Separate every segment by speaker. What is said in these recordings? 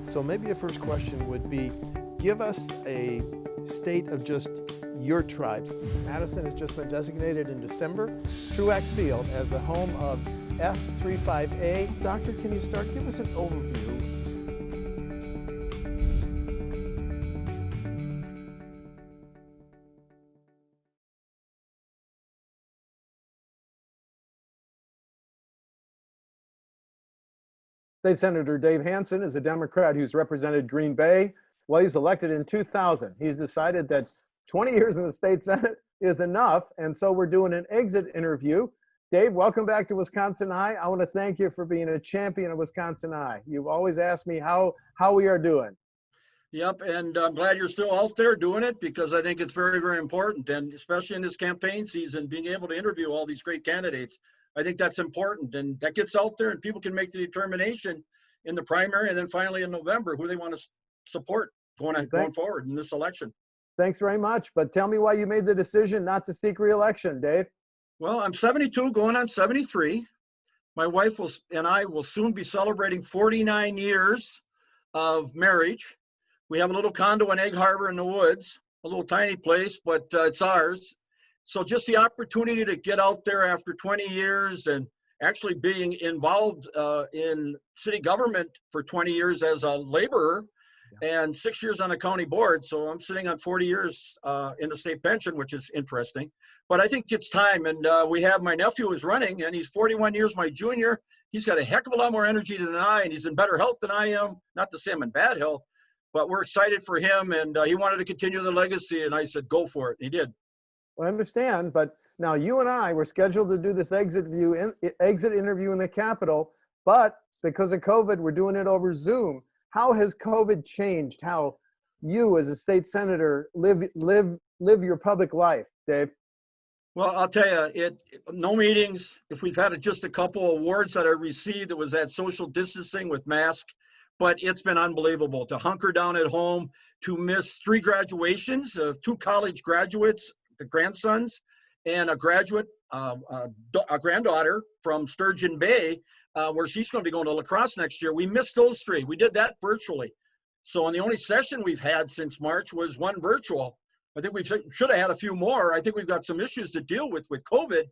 Speaker 1: So maybe a first question would be, give us a state of just your tribes. Madison has just been designated in December, Truax Field, as the home of F35A. Doctor, can you start? Give us an overview. State Senator Dave Hansen is a Democrat who's represented Green Bay. Well, he's elected in 2000. He's decided that 20 years in the state Senate is enough, and so we're doing an exit interview. Dave, welcome back to WisconsinEye. I want to thank you for being a champion of WisconsinEye. You've always asked me how we are doing.
Speaker 2: Yep, and I'm glad you're still out there doing it, because I think it's very, very important, and especially in this campaign season, being able to interview all these great candidates. I think that's important, and that gets out there and people can make the determination in the primary and then finally in November who they want to support going forward in this election.
Speaker 1: Thanks very much. But tell me why you made the decision not to seek re-election, Dave.
Speaker 2: Well, I'm 72 going on 73. My wife and I will soon be celebrating 49 years of marriage. We have a little condo in Egg Harbor in the woods, a little tiny place, but it's ours. So just the opportunity to get out there after 20 years and actually being involved in city government for 20 years as a laborer and 6 years on a county board. So I'm sitting on 40 years in the state pension, which is interesting. But I think it's time. And we have my nephew who's running, and he's 41 years my junior. He's got a heck of a lot more energy than I, and he's in better health than I am. Not to say I'm in bad health, but we're excited for him. And he wanted to continue the legacy, and I said, go for it. And he did.
Speaker 1: Well, I understand, but now you and I were scheduled to do this exit interview in the Capitol, but because of COVID, we're doing it over Zoom. How has COVID changed how you, as a state senator, live your public life, Dave?
Speaker 2: Well, I'll tell you, no meetings. If we've had just a couple awards that I received, it was that social distancing with mask, but it's been unbelievable to hunker down at home, to miss 3 graduations of 2 college graduates, the grandsons, and a graduate, a granddaughter from Sturgeon Bay, where she's going to be going to lacrosse next year. We missed those 3. We did that virtually. So, and the only session we've had since March was one virtual. I think we should have had a few more. I think we've got some issues to deal with COVID,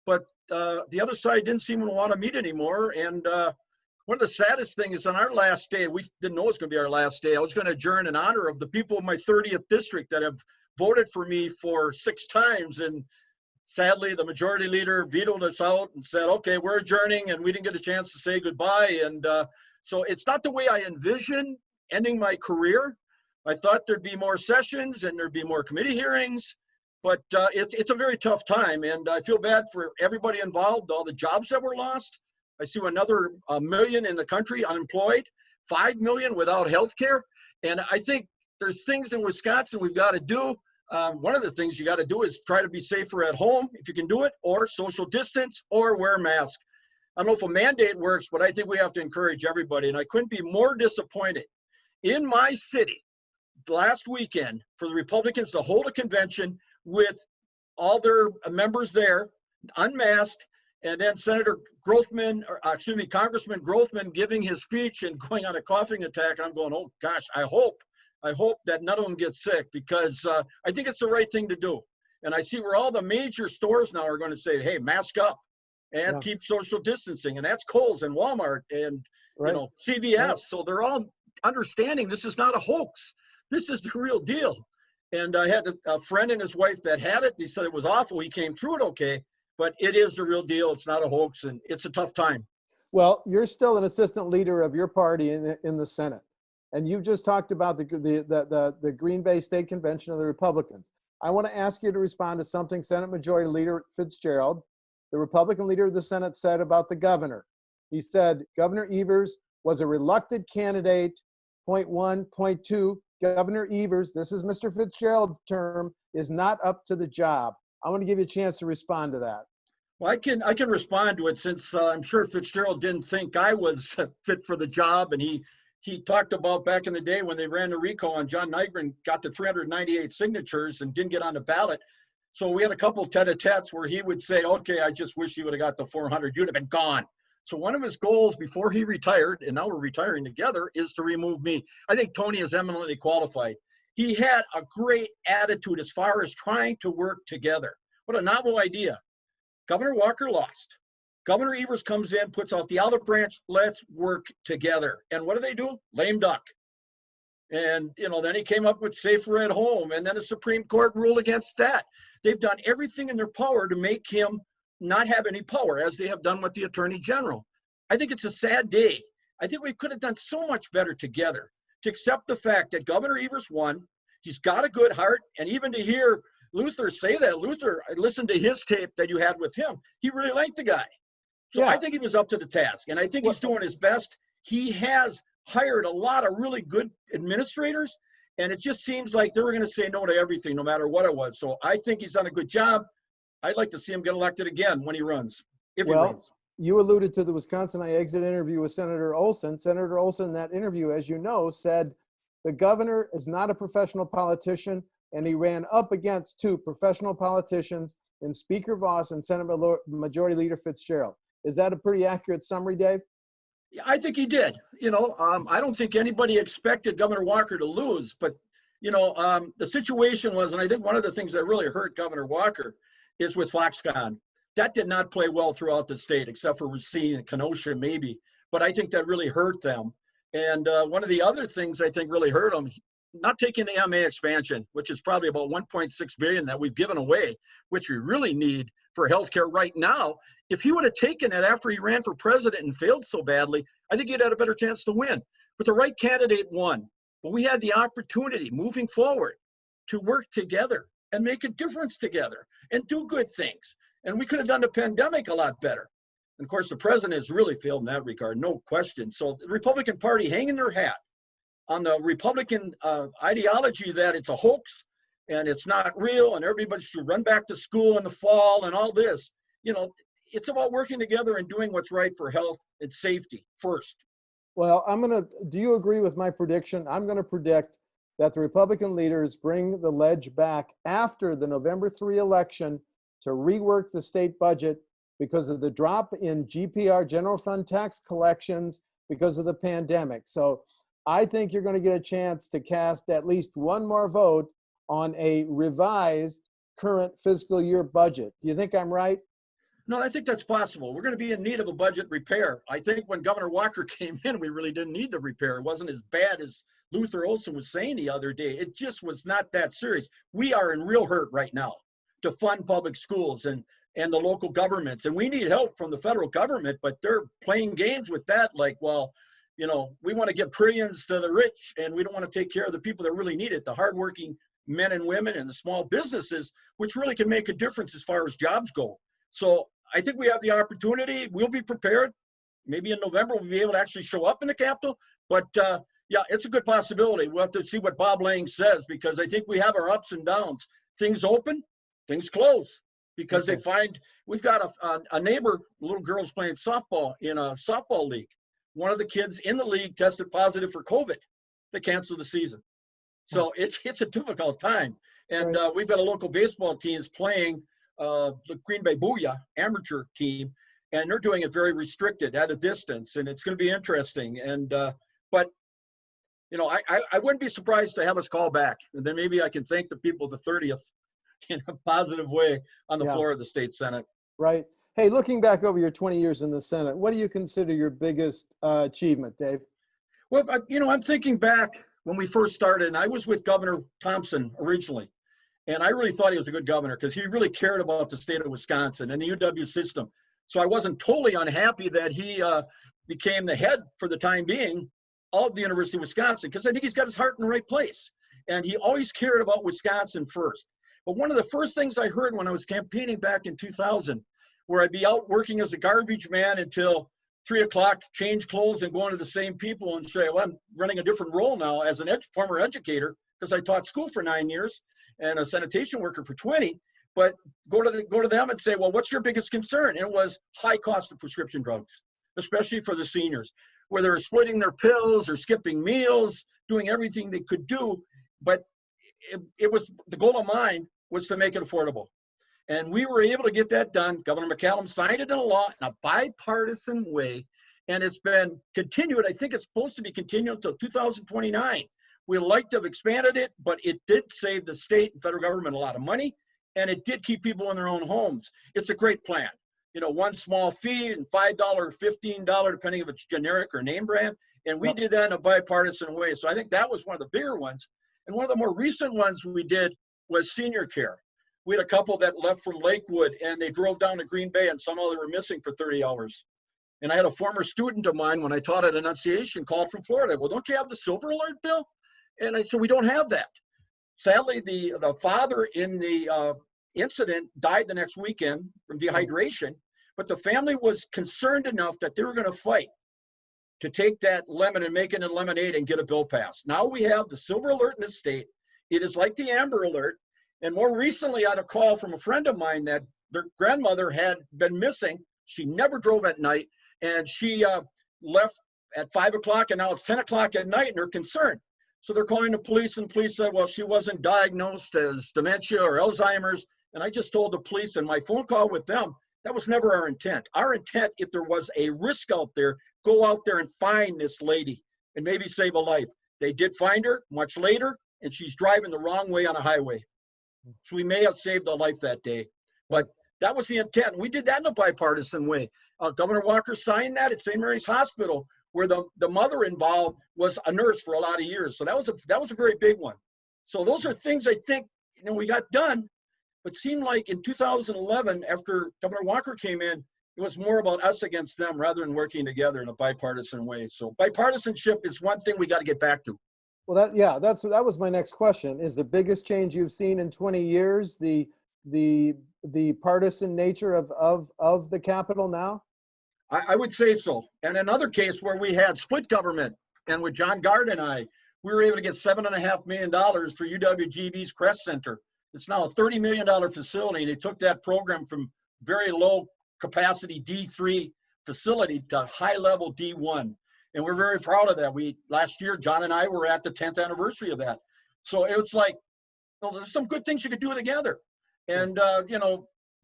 Speaker 2: but the other side didn't seem to want to meet anymore. And one of the saddest things is on our last day, we didn't know it was going to be our last day. I was going to adjourn in honor of the people of my 30th district that have voted for me for 6 times. And sadly, the majority leader vetoed us out and said, okay, we're adjourning, and we didn't get a chance to say goodbye. And so it's not the way I envisioned ending my career. I thought there'd be more sessions and there'd be more committee hearings, but it's a very tough time. And I feel bad for everybody involved, all the jobs that were lost. I see another 1 million in the country unemployed, 5 million without health care. And I think there's things in Wisconsin we've got to do. One of the things you got to do is try to be safer at home if you can do it, or social distance, or wear a mask. I don't know if a mandate works, but I think we have to encourage everybody. And I couldn't be more disappointed. In my city, last weekend, for the Republicans to hold a convention with all their members there, unmasked, and then Congressman Grothman giving his speech and going on a coughing attack. And I'm going, oh gosh, I hope that none of them get sick, because I think it's the right thing to do. And I see where all the major stores now are going to say, hey, mask up and keep social distancing. And that's Kohl's and Walmart and CVS. Right. So they're all understanding this is not a hoax. This is the real deal. And I had a friend and his wife that had it. He said it was awful. He came through it okay, but it is the real deal. It's not a hoax, and it's a tough time.
Speaker 1: Well, you're still an assistant leader of your party in the Senate. And you've just talked about the Green Bay State Convention of the Republicans. I want to ask you to respond to something Senate Majority Leader Fitzgerald, the Republican leader of the Senate, said about the governor. He said, Governor Evers was a reluctant candidate, point 1. Point 2, Governor Evers, this is Mr. Fitzgerald's term, is not up to the job. I want to give you a chance to respond to that.
Speaker 2: Well, I can respond to it, since I'm sure Fitzgerald didn't think I was fit for the job. And he talked about back in the day when they ran the recall and John Nygren got the 398 signatures and didn't get on the ballot. So we had a couple of tete-a-tetes where he would say, okay, I just wish you would have got the 400. You'd have been gone. So one of his goals before he retired, and now we're retiring together, is to remove me. I think Tony is eminently qualified. He had a great attitude as far as trying to work together. What a novel idea. Governor Walker lost. Governor Evers comes in, puts out the olive branch, let's work together. And what do? Lame duck. And, then he came up with safer at home, and then the Supreme Court ruled against that. They've done everything in their power to make him not have any power, as they have done with the Attorney General. I think it's a sad day. I think we could have done so much better together to accept the fact that Governor Evers won. He's got a good heart, and even to hear Luther say that, Luther, I listened to his tape that you had with him. He really liked the guy. So yeah. I think he was up to the task, and I think he's doing his best. He has hired a lot of really good administrators, and it just seems like they were going to say no to everything, no matter what it was. So I think he's done a good job. I'd like to see him get elected again when he runs, if he runs.
Speaker 1: You alluded to the WisconsinEye exit interview with Senator Olsen. Senator Olsen, in that interview, as you know, said the governor is not a professional politician, and he ran up against two professional politicians in Speaker Voss and Senate Majority Leader Fitzgerald. Is that a pretty accurate summary, Dave?
Speaker 2: Yeah, I think he did. I don't think anybody expected Governor Walker to lose, but, the situation was, and I think one of the things that really hurt Governor Walker is with Foxconn. That did not play well throughout the state, except for Racine and Kenosha, maybe. But I think that really hurt them. And one of the other things I think really hurt them, not taking the MA expansion, which is probably about $1.6 billion that we've given away, which we really need for healthcare right now. If he would have taken it after he ran for president and failed so badly, I think he'd had a better chance to win. But the right candidate won. But we had the opportunity moving forward to work together and make a difference together and do good things. And we could have done the pandemic a lot better. And of course, the president has really failed in that regard, no question. So the Republican Party hanging their hat on the Republican ideology that it's a hoax and it's not real and everybody should run back to school in the fall and all this. It's about working together and doing what's right for health and safety first.
Speaker 1: Well, do you agree with my prediction? I'm going to predict that the Republican leaders bring the ledge back after the November 3 election to rework the state budget because of the drop in GPR, general fund tax collections, because of the pandemic. So I think you're going to get a chance to cast at least one more vote on a revised current fiscal year budget. Do you think I'm right?
Speaker 2: No, I think that's possible. We're going to be in need of a budget repair. I think when Governor Walker came in, we really didn't need the repair. It wasn't as bad as Luther Olsen was saying the other day. It just was not that serious. We are in real hurt right now to fund public schools and the local governments. And we need help from the federal government, but they're playing games with that. Like, well, we want to give trillions to the rich and we don't want to take care of the people that really need it, the hardworking men and women and the small businesses, which really can make a difference as far as jobs go. So I think we have the opportunity. We'll be prepared. Maybe in November we'll be able to actually show up in the Capitol. But yeah, it's a good possibility. We'll have to see what Bob Lang says, because I think we have our ups and downs. Things open, things close, because they find we've got a neighbor, little girl's playing softball in a softball league. One of the kids in the league tested positive for COVID. They canceled the season. So it's a difficult time. And we've got a local baseball teams playing the Green Bay Booyah amateur team, and they're doing it very restricted at a distance, and it's going to be interesting. And but I wouldn't be surprised to have us call back, and then maybe I can thank the people of the 30th in a positive way on the floor of the state Senate.
Speaker 1: Right. Hey, looking back over your 20 years in the Senate, what do you consider your biggest achievement, Dave?
Speaker 2: Well, I'm thinking back when we first started, and I was with Governor Thompson originally. And I really thought he was a good governor because he really cared about the state of Wisconsin and the UW system. So I wasn't totally unhappy that he became the head for the time being of the University of Wisconsin, because I think he's got his heart in the right place. And he always cared about Wisconsin first. But one of the first things I heard when I was campaigning back in 2000, where I'd be out working as a garbage man until 3 o'clock, change clothes and going to the same people and say, well, I'm running a different role now as a former educator, because I taught school for 9 years and a sanitation worker for 20, but go to them and say, well, what's your biggest concern? And it was high cost of prescription drugs, especially for the seniors, where they're splitting their pills or skipping meals, doing everything they could do. But it was, the goal of mine was to make it affordable. And we were able to get that done. Governor McCallum signed it into law in a bipartisan way. And it's been continued. I think it's supposed to be continued until 2029. We'd like to have expanded it, but it did save the state and federal government a lot of money, and it did keep people in their own homes. It's a great plan. You know, one small fee and $5 or $15, depending if it's generic or name brand. And we did that in a bipartisan way. So I think that was one of the bigger ones. And one of the more recent ones we did was senior care. We had a couple that left from Lakewood, and they drove down to Green Bay, and somehow they were missing for 30 hours. And I had a former student of mine, when I taught at Annunciation, called from Florida. Well, don't you have the Silver Alert bill? And I said, we don't have that. Sadly, the father in the incident died the next weekend from dehydration, but the family was concerned enough that they were going to fight to take that lemon and make it a lemonade and get a bill passed. Now we have the Silver Alert in the state. It is like the Amber Alert. And more recently, I had a call from a friend of mine that their grandmother had been missing. She never drove at night, and she left at 5 o'clock, and now it's 10 o'clock at night, and they're concerned. So they're calling the police, and the police said, well, she wasn't diagnosed as dementia or Alzheimer's. And I just told the police in my phone call with them, that was never our intent. Our intent, if there was a risk out there, go out there and find this lady and maybe save a life. They did find her much later, and she's driving the wrong way on a highway. So we may have saved a life that day. But that was the intent. We did that in a bipartisan way. Governor Walker signed that at St. Mary's Hospital, where the mother involved was a nurse for a lot of years. So that was a very big one. So those are things I think we got done, but seemed like in 2011, after Governor Walker came in, it was more about us against them rather than working together in a bipartisan way. So bipartisanship is one thing we got to get back to.
Speaker 1: Well, that was my next question. Is the biggest change you've seen in 20 years the partisan nature of the Capitol now?
Speaker 2: I would say so. And another case where we had split government, and with John Gard and I, we were able to get $7.5 million for UWGB's Crest Center. It's now a $30 million facility, and they took that program from very low capacity D3 facility to high level D1. And we're very proud of that. Last year, John and I were at the 10th anniversary of that. So it was like, well, there's some good things you could do together. And,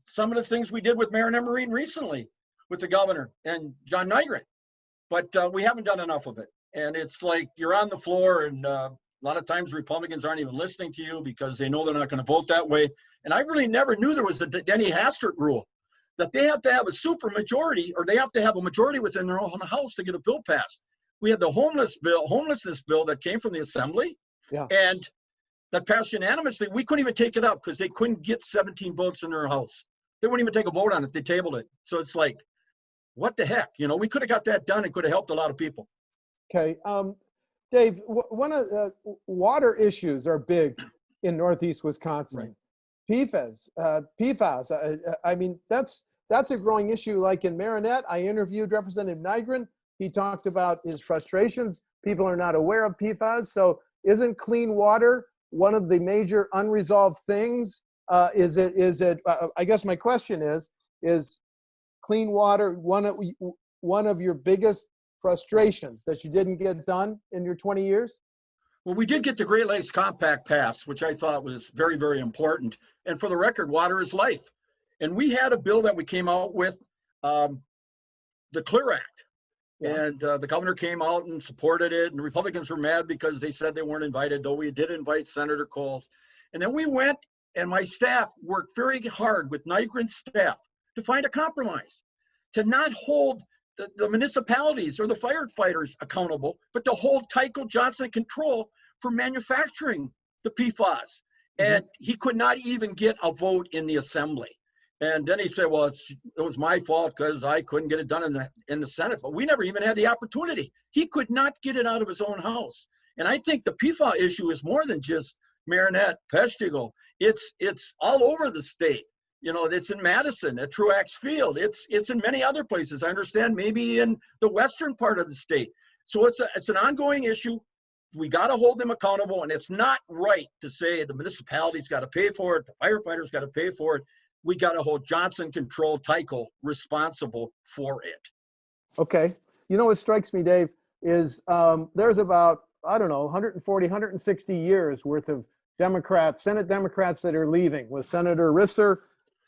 Speaker 2: some of the things we did with Marin Marine recently with the governor and John Nygren, but we haven't done enough of it. And it's like you're on the floor, and a lot of times Republicans aren't even listening to you because they know they're not going to vote that way. And I really never knew there was the Denny Hastert rule, that they have to have a super majority, or they have to have a majority within their own house to get a bill passed. We had the homelessness bill that came from the assembly, and that passed unanimously. We couldn't even take it up because they couldn't get 17 votes in their house. They wouldn't even take a vote on it. They tabled it. So it's like, what the heck? We could have got that done and could have helped a lot of people.
Speaker 1: Okay. Dave, one of water issues are big in Northeast Wisconsin. Right. PFAS. I mean, that's a growing issue. Like in Marinette, I interviewed Representative Nygren. He talked about his frustrations. People are not aware of PFAS. So isn't clean water one of the major unresolved things? Is it? I guess my question is clean water one of your biggest frustrations that you didn't get done in your 20 years?
Speaker 2: Well, we did get the Great Lakes Compact passed, which I thought was very, very important. And for the record, water is life. And we had a bill that we came out with, the Clear Act. Yeah. And the governor came out and supported it. And the Republicans were mad because they said they weren't invited, though we did invite Senator Coles. And then we went, and my staff worked very hard with Nygren's staff to find a compromise, to not hold the municipalities or the firefighters accountable, but to hold Tyco Johnson Control for manufacturing the PFAS. And he could not even get a vote in the assembly. And then he said, well, it was my fault because I couldn't get it done in the Senate. But we never even had the opportunity. He could not get it out of his own house. And I think the PFAS issue is more than just Marinette, Peshtigo. It's all over the state. It's in Madison, at Truax Field. It's in many other places. I understand maybe in the western part of the state. So it's an ongoing issue. We got to hold them accountable, and it's not right to say the municipality's got to pay for it, the firefighters got to pay for it. We got to hold Johnson Control Tyco responsible for it.
Speaker 1: Okay. What strikes me, Dave, is there's about, 140, 160 years worth of Democrats, Senate Democrats that are leaving, with Senator Risser,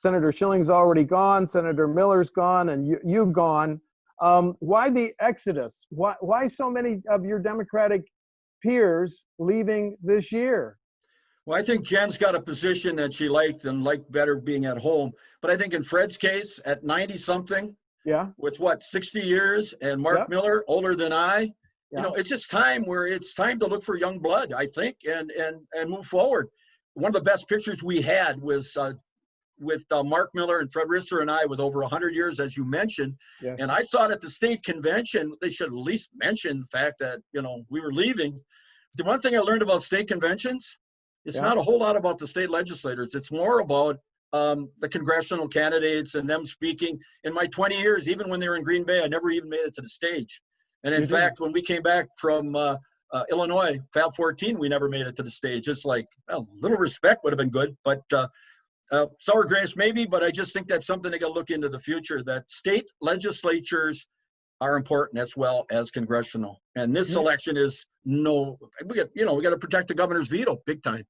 Speaker 1: Senator Schilling's already gone, Senator Miller's gone, and you've gone. Why the exodus? Why so many of your Democratic peers leaving this year?
Speaker 2: Well, I think Jen's got a position that she liked and liked better being at home. But I think in Fred's case, at 90-something,
Speaker 1: Yeah.
Speaker 2: with what, 60 years, and Mark
Speaker 1: Yep.
Speaker 2: Miller, older than I,
Speaker 1: Yeah.
Speaker 2: it's just time where it's time to look for young blood, I think, and move forward. One of the best pictures we had was with Mark Miller and Fred Rister and I, with over 100 years, as you mentioned.
Speaker 1: Yes.
Speaker 2: And I thought at the state convention, they should at least mention the fact that, we were leaving. The one thing I learned about state conventions, it's not a whole lot about the state legislators. It's more about the congressional candidates and them speaking. In my 20 years, even when they were in Green Bay, I never even made it to the stage. And in fact, when we came back from Illinois, Fab 14, we never made it to the stage. It's like, well, a little respect would have been good, but sour grapes maybe, but I just think that's something they got to look into the future, that state legislatures are important as well as congressional. And this election is we got to protect the governor's veto big time.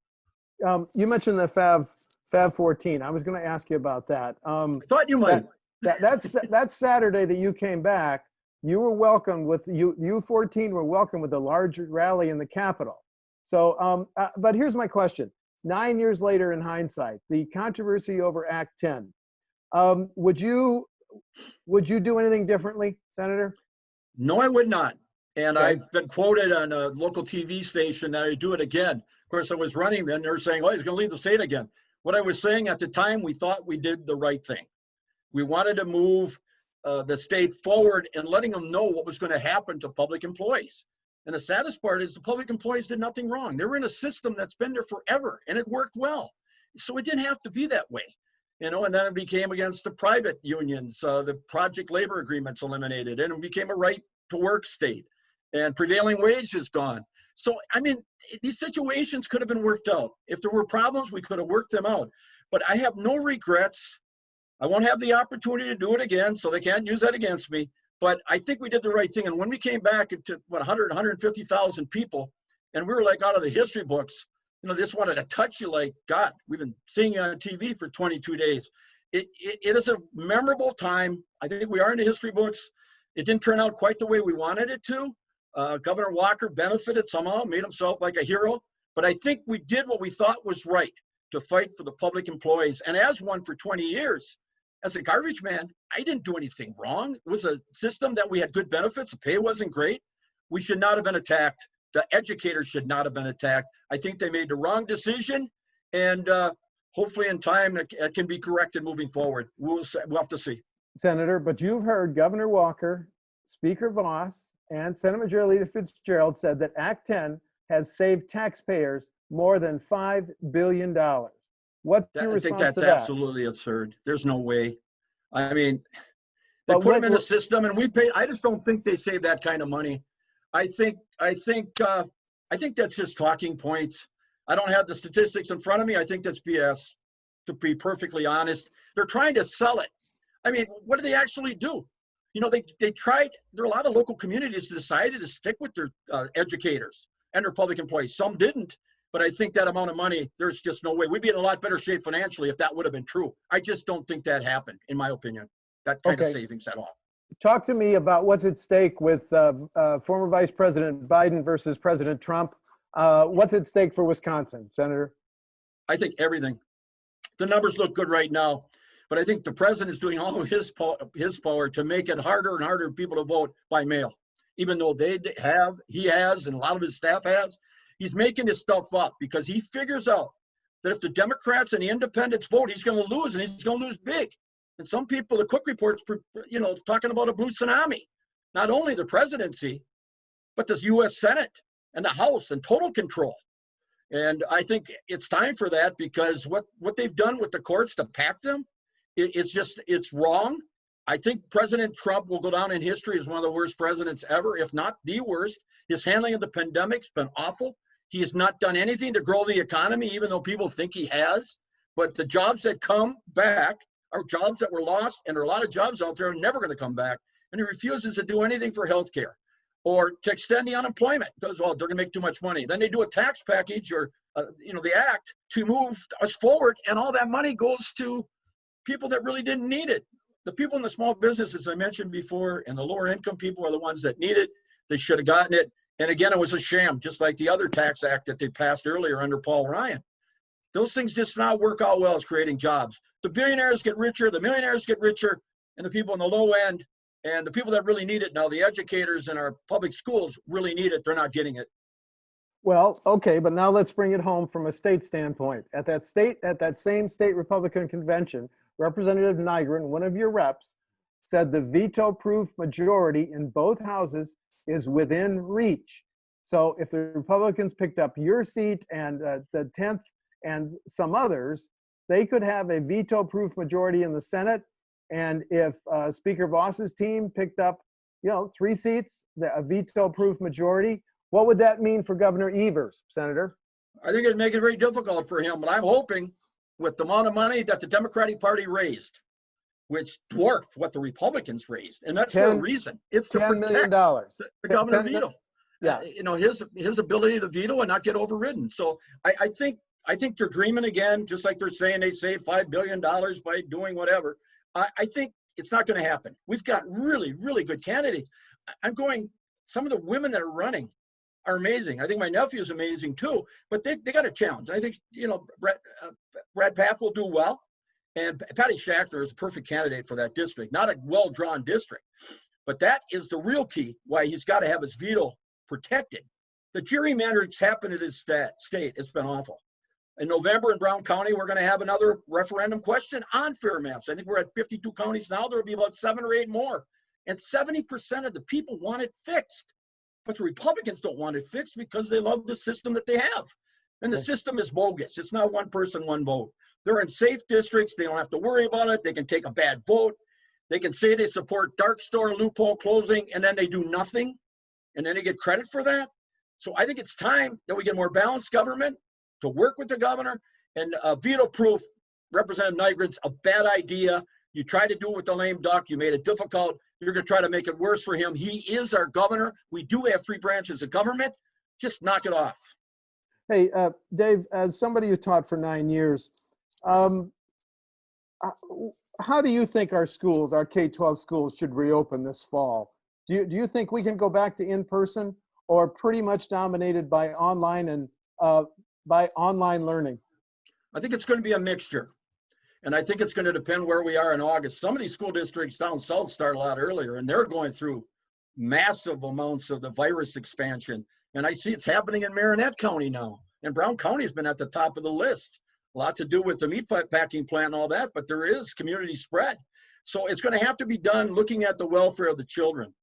Speaker 1: You mentioned the Fab 14. I was going to ask you about that.
Speaker 2: I thought you might.
Speaker 1: That Saturday that you came back, you were welcomed with you 14 were welcomed with a large rally in the Capitol. So, but here's my question: 9 years later, in hindsight, the controversy over Act 10, would you do anything differently, Senator?
Speaker 2: No, I would not. And
Speaker 1: Okay.
Speaker 2: I've been quoted on a local TV station that I'd do it again. Of course, I was running then. They were saying, oh, he's going to leave the state again. What I was saying at the time, we thought we did the right thing. We wanted to move the state forward and letting them know what was going to happen to public employees. And the saddest part is the public employees did nothing wrong. They were in a system that's been there forever, and it worked well. So it didn't have to be that way. And then it became against the private unions. The project labor agreements eliminated, and it became a right to work state. And prevailing wage is gone. So, I mean, these situations could have been worked out. If there were problems, we could have worked them out. But I have no regrets. I won't have the opportunity to do it again, so they can't use that against me. But I think we did the right thing. And when we came back into 150,000 people, and we were like out of the history books, they just wanted to touch you like, God, we've been seeing you on TV for 22 days. It is a memorable time. I think we are in the history books. It didn't turn out quite the way we wanted it to. Governor Walker benefited somehow, made himself like a hero. But I think we did what we thought was right to fight for the public employees. And as one for 20 years, as a garbage man, I didn't do anything wrong. It was a system that we had good benefits. The pay wasn't great. We should not have been attacked. The educators should not have been attacked. I think they made the wrong decision. And hopefully in time, it can be corrected moving forward. We'll have to see.
Speaker 1: Senator, but you've heard Governor Walker, Speaker Voss, and Senate Majority Leader Fitzgerald said that Act 10 has saved taxpayers more than $5 billion. What's your response to that?
Speaker 2: I think that's absolutely absurd. There's no way. I mean, they put them in a system, and we pay. I just don't think they save that kind of money. I think that's just talking points. I don't have the statistics in front of me. I think that's BS, to be perfectly honest. They're trying to sell it. I mean, what do they actually do? They tried. There are a lot of local communities that decided to stick with their educators and their public employees. Some didn't. But I think that amount of money, there's just no way. We'd be in a lot better shape financially if that would have been true. I just don't think that happened, in my opinion, that kind of savings at all.
Speaker 1: Talk to me about what's at stake with former Vice President Biden versus President Trump. What's at stake for Wisconsin, Senator?
Speaker 2: I think everything. The numbers look good right now, but I think the president is doing all of his power to make it harder and harder for people to vote by mail, even though he has, and a lot of his staff has. He's making this stuff up because he figures out that if the Democrats and the independents vote, he's going to lose, and he's going to lose big. And some people, the Cook reports, talking about a blue tsunami. Not only the presidency, but the U.S. Senate and the House and total control. And I think it's time for that, because what they've done with the courts to pack them, it's wrong. I think President Trump will go down in history as one of the worst presidents ever, if not the worst. His handling of the pandemic's been awful. He has not done anything to grow the economy, even though people think he has. But the jobs that come back are jobs that were lost, and there are a lot of jobs out there never going to come back. And he refuses to do anything for health care or to extend the unemployment because, they're going to make too much money. Then they do a tax package or, the act to move us forward, and all that money goes to people that really didn't need it. The people in the small businesses I mentioned before and the lower income people are the ones that need it. They should have gotten it. And again, it was a sham, just like the other tax act that they passed earlier under Paul Ryan. Those things just not work out well as creating jobs. The billionaires get richer, the millionaires get richer, and the people on the low end and the people that really need it now, the educators in our public schools really need it. They're not getting it.
Speaker 1: Well, okay, but now let's bring it home from a state standpoint. At that same state Republican convention, Representative Nygren, one of your reps, said the veto-proof majority in both houses is within reach. So if the Republicans picked up your seat and the 10th and some others, they could have a veto-proof majority in the Senate. And if Speaker Voss's team picked up, 3 seats, a veto-proof majority, what would that mean for Governor Evers, Senator?
Speaker 2: I think it'd make it very difficult for him, but I'm hoping with the amount of money that the Democratic Party raised, which dwarfed what the Republicans raised, and that's for a reason. It's to
Speaker 1: $10 million.
Speaker 2: The governor veto.
Speaker 1: Yeah,
Speaker 2: his ability to veto and not get overridden. So I think they're dreaming again, just like they're saying they saved $5 billion by doing whatever. I think it's not going to happen. We've got really, really good candidates. Some of the women that are running are amazing. I think my nephew is amazing too, but they got a challenge. I think, Brad Path will do well. And Patty Schachter is a perfect candidate for that district, not a well-drawn district. But that is the real key why he's got to have his veto protected. The gerrymandering's happened in his state. It's been awful. In November in Brown County, we're going to have another referendum question on fair maps. I think we're at 52 counties now. There will be about 7 or 8 more. And 70% of the people want it fixed. But the Republicans don't want it fixed because they love the system that they have. And the system is bogus. It's not one person, one vote. They're in safe districts. They don't have to worry about it. They can take a bad vote. They can say they support dark store loophole closing, and then they do nothing. And then they get credit for that. So I think it's time that we get more balanced government to work with the governor. And veto-proof, Representative Nygren's a bad idea. You tried to do it with the lame duck. You made it difficult. You're going to try to make it worse for him. He is our governor. We do have 3 branches of government. Just knock it off.
Speaker 1: Hey, Dave, as somebody who taught for 9 years, how do you think our schools, our K-12 schools, should reopen this fall? Do you think we can go back to in-person, or pretty much dominated by online and by online learning?
Speaker 2: I think it's going to be a mixture. And I think it's going to depend where we are in August. Some of these school districts down south start a lot earlier, and they're going through massive amounts of the virus expansion. And I see it's happening in Marinette County now. And Brown County has been at the top of the list. A lot to do with the meat packing plant and all that, but there is community spread. So it's going to have to be done looking at the welfare of the children.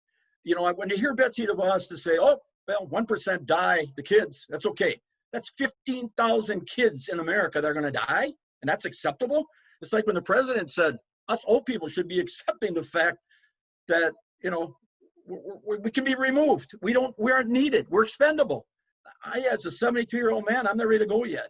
Speaker 2: When you hear Betsy DeVos to say, 1% die, the kids, that's okay. That's 15,000 kids in America that are going to die, and that's acceptable. It's like when the president said, us old people should be accepting the fact that, we can be removed. We aren't needed. We're expendable. As a 72-year-old man, I'm not ready to go yet.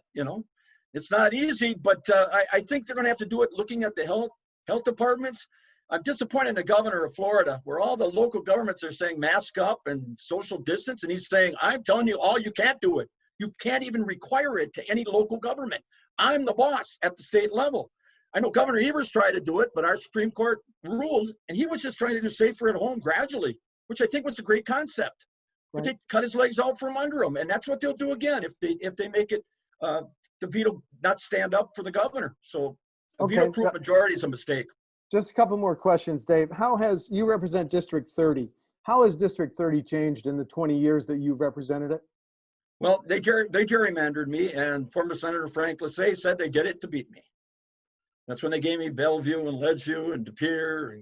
Speaker 2: It's not easy, but I think they're going to have to do it looking at the health departments. I'm disappointed in the governor of Florida, where all the local governments are saying mask up and social distance, and he's saying, I'm telling you all, you can't do it. You can't even require it to any local government. I'm the boss at the state level. I know Governor Evers tried to do it, but our Supreme Court ruled, and he was just trying to do safer at home gradually, which I think was a great concept. But they cut his legs out from under him, and that's what they'll do again if they make it the veto not stand up for the governor. So a veto-proof majority is a mistake.
Speaker 1: Just a couple more questions, Dave. You represent District 30. How has District 30 changed in the 20 years that you've represented it?
Speaker 2: Well, they gerrymandered me, and former Senator Frank Lassay said they did it to beat me. That's when they gave me Bellevue and Ledgeview and De Pere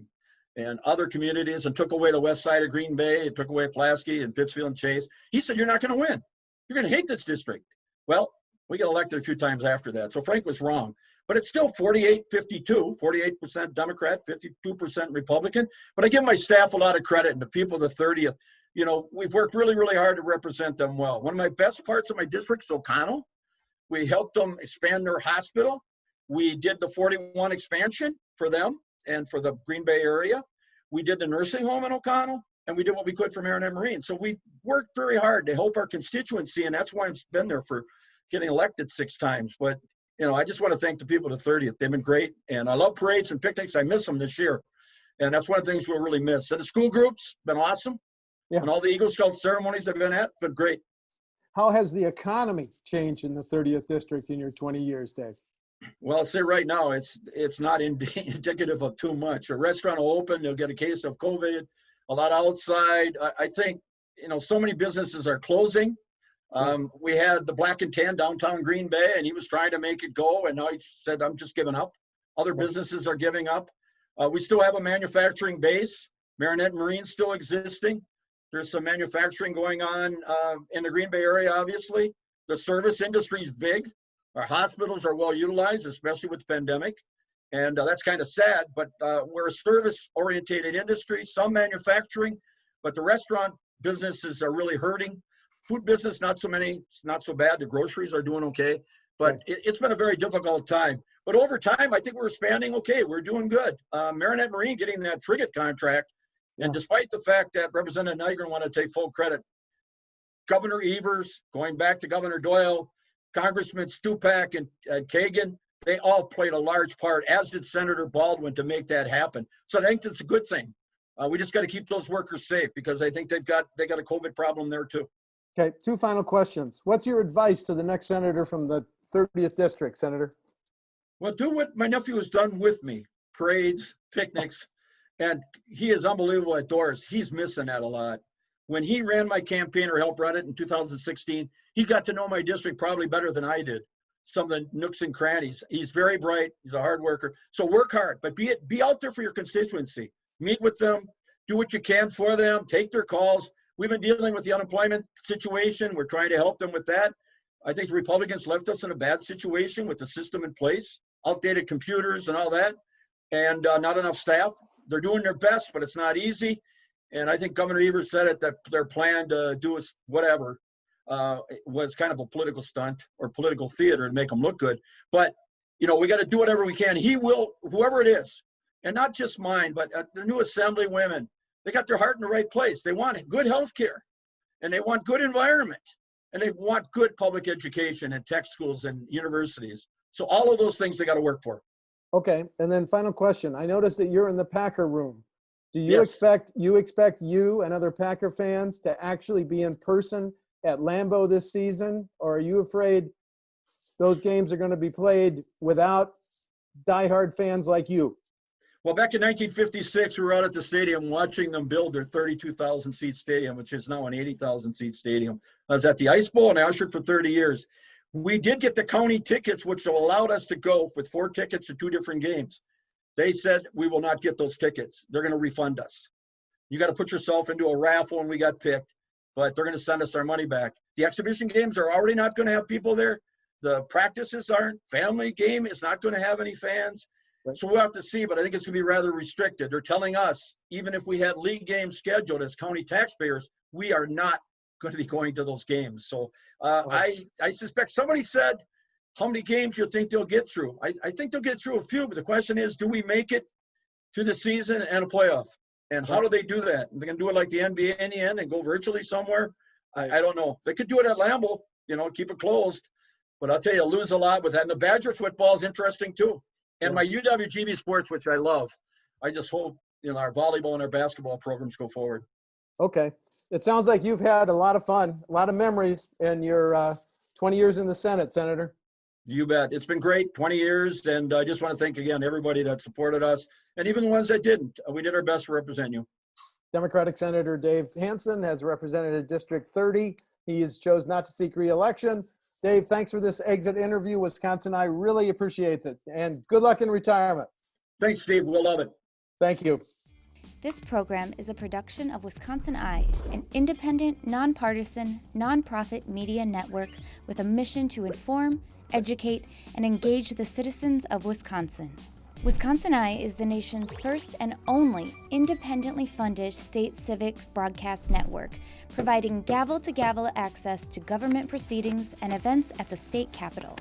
Speaker 2: and other communities and took away the west side of Green Bay and took away Pulaski and Pittsfield and Chase. He said, you're not going to win. You're going to hate this district. Well, we got elected a few times after that. So Frank was wrong. But it's still 48-52, 48% Democrat, 52% Republican. But I give my staff a lot of credit, and the people of the 30th. We've worked really, really hard to represent them well. One of my best parts of my district is O'Connell. We helped them expand their hospital. We did the 41 expansion for them and for the Green Bay area. We did the nursing home in O'Connell, and we did what we could for Marinette Marine. So we worked very hard to help our constituency, and that's why I've been there for getting elected 6 times. But I just want to thank the people of the 30th. They've been great. And I love parades and picnics. I miss them this year. And that's one of the things we'll really miss. And the school groups, been awesome.
Speaker 1: Yeah.
Speaker 2: And all the Eagle Scout ceremonies I've been at, been great.
Speaker 1: How has the economy changed in the 30th district in your 20 years, Dave?
Speaker 2: Well, I'll say right now, it's not indicative of too much. A restaurant will open, they'll get a case of COVID, a lot outside. I think, so many businesses are closing. We had the Black and Tan downtown Green Bay, and he was trying to make it go, and now he said, I'm just giving up. Other businesses are giving up. We still have a manufacturing base. Marinette Marine's still existing. There's some manufacturing going on in the Green Bay area, obviously. The service industry is big. Our hospitals are well utilized, especially with the pandemic. And that's kind of sad, but we're a service-oriented industry, some manufacturing, but the restaurant businesses are really hurting. Food business, not so many, it's not so bad. The groceries are doing okay, but it's been a very difficult time. But over time, I think we're expanding okay. We're doing good. Marinette Marine getting that frigate contract, and despite the fact that Representative Nygren wanted to take full credit, Governor Evers, going back to Governor Doyle, Congressman Stupak and Kagan, they all played a large part, as did Senator Baldwin, to make that happen. So I think that's a good thing. We just got to keep those workers safe, because I think they got a COVID problem there too.
Speaker 1: Okay, 2 final questions. What's your advice to the next senator from the 30th district, Senator?
Speaker 2: Well, do what my nephew has done with me, parades, picnics, and he is unbelievable at doors. He's missing that a lot. When he ran my campaign or helped run it in 2016, he got to know my district probably better than I did. Some of the nooks and crannies. He's very bright. He's a hard worker. So work hard, but be out there for your constituency. Meet with them. Do what you can for them. Take their calls. We've been dealing with the unemployment situation. We're trying to help them with that. I think the Republicans left us in a bad situation with the system in place, outdated computers and all that, and not enough staff. They're doing their best, but it's not easy. And I think Governor Evers said it, that their plan to do whatever was kind of a political stunt or political theater to make them look good. But, we got to do whatever we can. He will, whoever it is, and not just mine, but the new Assembly women, they got their heart in the right place. They want good health care, and they want good environment, and they want good public education and tech schools and universities. So all of those things they got to work for.
Speaker 1: Okay, and then final question. I noticed that you're in the Packer room. Do you
Speaker 2: Yes.
Speaker 1: expect you and other Packer fans to actually be in person at Lambeau this season, or are you afraid those games are going to be played without diehard fans like you?
Speaker 2: Well, back in 1956, we were out at the stadium watching them build their 32,000 seat stadium, which is now an 80,000 seat stadium. I was at the Ice Bowl and I ushered for 30 years. We did get the county tickets, which allowed us to go with 4 tickets to 2 different games. They said, we will not get those tickets. They're going to refund us. You got to put yourself into a raffle and we got picked, but they're going to send us our money back. The exhibition games are already not going to have people there. The practices aren't. Family game is not going to have any fans. So we'll have to see, but I think it's going to be rather restricted. They're telling us, even if we had league games scheduled as county taxpayers, we are not going to be going to those games. So I suspect somebody said, how many games you think they'll get through? I think they'll get through a few, but the question is, do we make it to the season and a playoff? And how do they do that? They're going to do it like the NBA in the end and go virtually somewhere? I don't know. They could do it at Lambeau, keep it closed. But I'll tell you, lose a lot with that. And the Badger football is interesting too. And my UWGB sports, which I love, I just hope our volleyball and our basketball programs go forward.
Speaker 1: Okay. It sounds like you've had a lot of fun, a lot of memories in your 20 years in the Senate, Senator.
Speaker 2: You bet. It's been great, 20 years. And I just want to thank again everybody that supported us, and even the ones that didn't. We did our best to represent you.
Speaker 1: Democratic Senator Dave Hansen has represented District 30. He has chose not to seek re-election. Dave, thanks for this exit interview. WisconsinEye really appreciates it. And good luck in retirement.
Speaker 2: Thanks, Steve. We'll love it.
Speaker 1: Thank you.
Speaker 3: This program is a production of WisconsinEye, an independent, nonpartisan, nonprofit media network with a mission to inform, educate, and engage the citizens of Wisconsin. WisconsinEye is the nation's first and only independently funded state civics broadcast network, providing gavel-to-gavel access to government proceedings and events at the state capitol.